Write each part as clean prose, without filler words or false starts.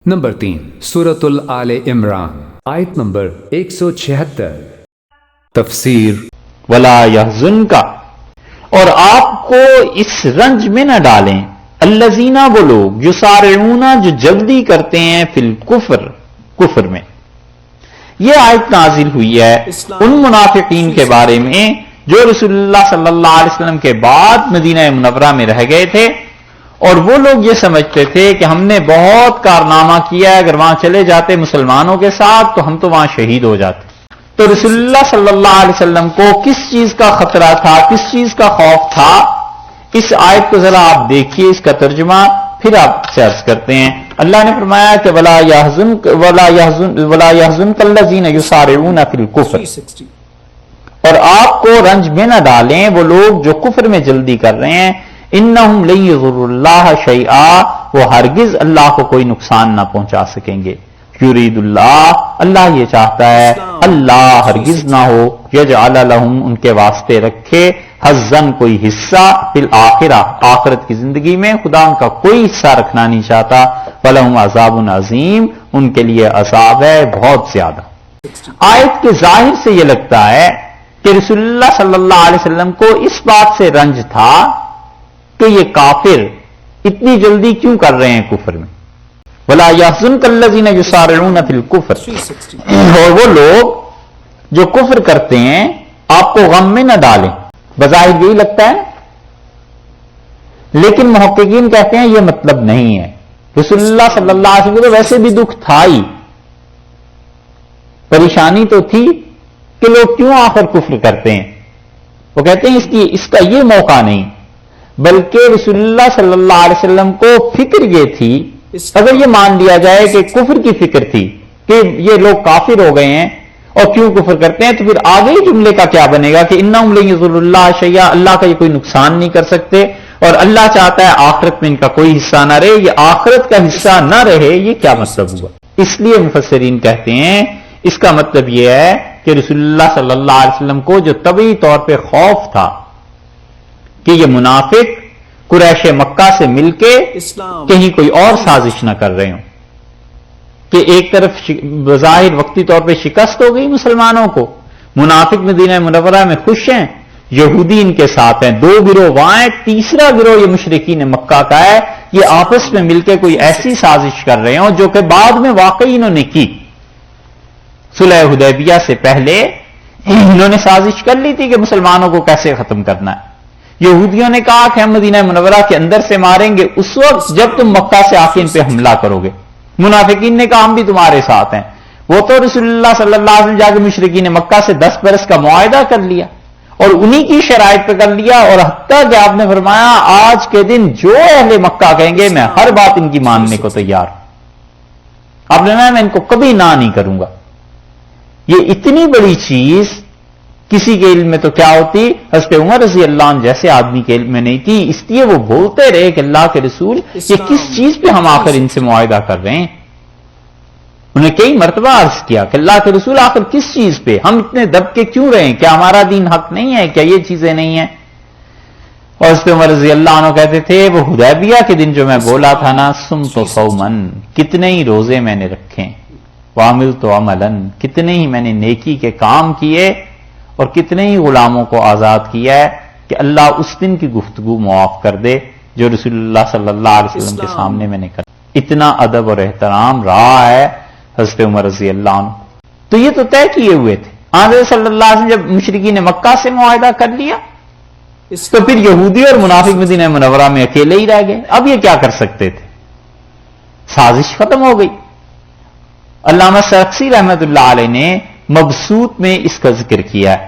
Number 3 سورۃ آل عمران آیت number 176. تفسیر ولا یحزنک، اور آپ کو اس رنج میں نہ ڈالیں الذین، وہ لوگ یسارعون، جو جلدی کرتے ہیں فی الکفر، کفر میں. یہ آیت نازل ہوئی ہے ان منافقین کے بارے میں جو رسول اللہ صلی اللہ علیہ وسلم کے بعد مدینہ منورہ میں رہ گئے تھے، اور وہ لوگ یہ سمجھتے تھے کہ ہم نے بہت کارنامہ کیا ہے، اگر وہاں چلے جاتے مسلمانوں کے ساتھ تو ہم تو وہاں شہید ہو جاتے. تو رسول اللہ صلی اللہ علیہ وسلم کو کس چیز کا خطرہ تھا، کس چیز کا خوف تھا؟ اس آیت کو ذرا آپ دیکھیے، اس کا ترجمہ پھر آپ سرچ کرتے ہیں. اللہ نے فرمایا کہ ولا يحزنك الذين يسارعون في الكفر، اور آپ کو رنج میں نہ ڈالیں وہ لوگ جو کفر میں جلدی کر رہے ہیں. انہم لن یضروا اللہ شیئا، وہ ہرگز اللہ کو کوئی نقصان نہ پہنچا سکیں گے. یرید اللہ یہ چاہتا ہے، اللہ ہرگز نہ ہو، یجعل لہم، ان کے واسطے رکھے، حظاً کوئی حصہ، فی الآخرہ، آخرت کی زندگی میں خدا ان کا کوئی حصہ رکھنا نہیں چاہتا. ولہم عذاب عظیم، ان کے لیے عذاب ہے بہت زیادہ. آیت کے ظاہر سے یہ لگتا ہے کہ رسول اللہ صلی اللہ علیہ وسلم کو اس بات سے رنج تھا کہ یہ کافر اتنی جلدی کیوں کر رہے ہیں کفر میں. ولا يحزنك الذين يسارعون في الكفر، اور وہ لوگ جو کفر کرتے ہیں آپ کو غم میں نہ ڈالیں. بظاہر یہی لگتا ہے، لیکن محققین کہتے ہیں یہ مطلب نہیں ہے. رسول اللہ صلی اللہ علیہ وسلم کو ویسے بھی دکھ تھا ہی، پریشانی تو تھی کہ لوگ کیوں آخر کفر کرتے ہیں. وہ کہتے ہیں اس کا یہ موقع نہیں، بلکہ رسول اللہ صلی اللہ علیہ وسلم کو فکر یہ تھی، اگر یہ مان لیا جائے کہ کفر کی فکر تھی کہ یہ لوگ کافر ہو گئے ہیں اور کیوں کفر کرتے ہیں، تو پھر آگے ہی جملے کا کیا بنے گا کہ انہم لن یضروا اللہ شیئا، اللہ کا یہ کوئی نقصان نہیں کر سکتے، اور اللہ چاہتا ہے آخرت میں ان کا کوئی حصہ نہ رہے. یہ آخرت کا حصہ نہ رہے، یہ کیا مطلب ہوا؟ اس لیے مفسرین کہتے ہیں اس کا مطلب یہ ہے کہ رسول اللہ صلی اللہ علیہ وسلم کو جو طبعی طور پہ خوف تھا کہ یہ منافق قریش مکہ سے مل کے کہیں کوئی اور سازش نہ کر رہے ہوں، کہ ایک طرف بظاہر وقتی طور پہ شکست ہو گئی مسلمانوں کو، منافق مدینہ منورہ میں خوش ہیں، یہودی ان کے ساتھ ہیں، دو گروہ وہاں ہیں، تیسرا گروہ یہ مشرکین مکہ کا ہے، یہ آپس میں مل کے کوئی ایسی سازش کر رہے ہوں جو کہ بعد میں واقعی انہوں نے کی. صلح حدیبیہ سے پہلے انہوں نے سازش کر لی تھی کہ مسلمانوں کو کیسے ختم کرنا ہے. یہودیوں نے کہا کہ ہم مدینہ منورہ کے اندر سے ماریں گے اس وقت جب تم مکہ سے آ کے ان پہ حملہ کرو گے. منافقین نے کہا ہم بھی تمہارے ساتھ ہیں. وہ تو رسول اللہ صلی اللہ علیہ وسلم جا کے مشرکین مکہ سے 10 برس کا معاہدہ کر لیا اور انہی کی شرائط پہ کر لیا، اور حتیٰ کہ آپ نے فرمایا آج کے دن جو اہل مکہ کہیں گے میں ہر بات ان کی ماننے کو تیار ہوں. آپ نے فرمایا میں ان کو کبھی نہ نہیں کروں گا. یہ اتنی بڑی چیز کسی کے علم میں تو کیا ہوتی، حضرت عمر رضی اللہ عنہ جیسے آدمی کے علم میں نہیں تھی، اس لیے وہ بولتے رہے کہ اللہ کے رسول یہ کس چیز پہ ہم آخر ان سے معاہدہ کر رہے ہیں. انہیں کئی مرتبہ عرض کیا کہ اللہ کے رسول آخر کس چیز پہ، ہم اتنے دب کے کیوں رہے ہیں، کیا ہمارا دین حق نہیں ہے، کیا یہ چیزیں نہیں ہیں. اور حضرت عمر رضی اللہ عنہ کہتے تھے وہ حدیبیہ کے دن جو میں بولا تھا نا، صمت صومن، کتنے ہی روزے میں نے رکھے، وعملت عملا، کتنے ہی میں نے نیکی کے کام کیے، اور کتنے ہی غلاموں کو آزاد کیا ہے کہ اللہ اس دن کی گفتگو معاف کر دے جو رسول اللہ صلی اللہ علیہ وسلم کے سامنے میں نے کر. اتنا ادب اور احترام رہا ہے حضرت عمر رضی اللہ عنہ. تو یہ تو طے کیے ہوئے تھے. حضرت صلی اللہ علیہ وسلم جب مشرکین نے مکہ سے معاہدہ کر لیا تو پھر یہودی اور منافق مدینہ منورہ میں اکیلے ہی رہ گئے. اب یہ کیا کر سکتے تھے؟ سازش ختم ہو گئی. علامہ سرخسی رحمت اللہ علیہ نے مبسوط میں اس کا ذکر کیا ہے.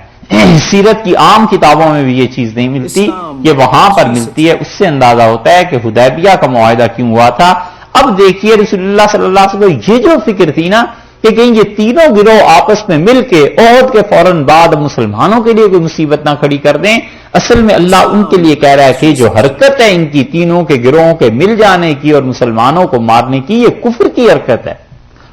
سیرت کی عام کتابوں میں بھی یہ چیز نہیں ملتی، یہ وہاں پر ملتی ہے. اس سے اندازہ ہوتا ہے کہ حدیبیہ کا معاہدہ کیوں ہوا تھا. اب دیکھیے رسول اللہ صلی اللہ علیہ وسلم یہ جو فکر تھی نا کہ کہیں یہ تینوں گروہ آپس میں مل کے احد کے فوراً بعد مسلمانوں کے لیے کوئی مصیبت نہ کھڑی کر دیں. اصل میں اللہ ان کے لیے کہہ رہا ہے کہ جو حرکت ہے ان کی تینوں کے گروہوں کے مل جانے کی اور مسلمانوں کو مارنے کی، یہ کفر کی حرکت ہے.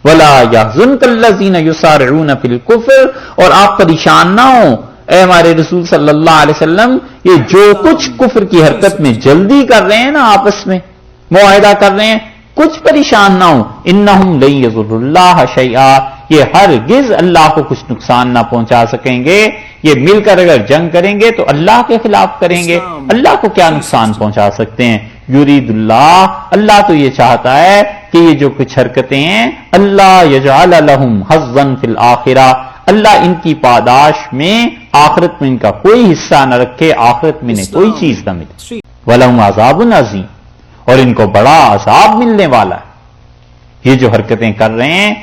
ولا يحزنك الذين يسارعون في الكفر، اور آپ پریشان نہ ہوں اے ہمارے رسول صلی اللہ علیہ وسلم، یہ جو کچھ کفر کی حرکت میں جلدی کر رہے ہیں نا، آپس میں معاہدہ کر رہے ہیں، کچھ پریشان نہ ہوں. انہم لن یضروا اللہ شیئا، یہ ہرگز اللہ کو کچھ نقصان نہ پہنچا سکیں گے. یہ مل کر اگر جنگ کریں گے تو اللہ کے خلاف کریں گے، اللہ کو کیا نقصان پہنچا سکتے ہیں. یرید اللہ، اللہ تو یہ چاہتا ہے کہ یہ جو کچھ حرکتیں ہیں اللہ یجعل لہم حظا فی الآخرہ، اللہ ان کی پاداش میں آخرت میں ان کا کوئی حصہ نہ رکھے، آخرت میں انہیں کوئی چیز نہ ملے. وَلَهُمْ عَذَابٌ عَظِيمٌ، اور ان کو بڑا عذاب ملنے والا ہے. یہ جو حرکتیں کر رہے ہیں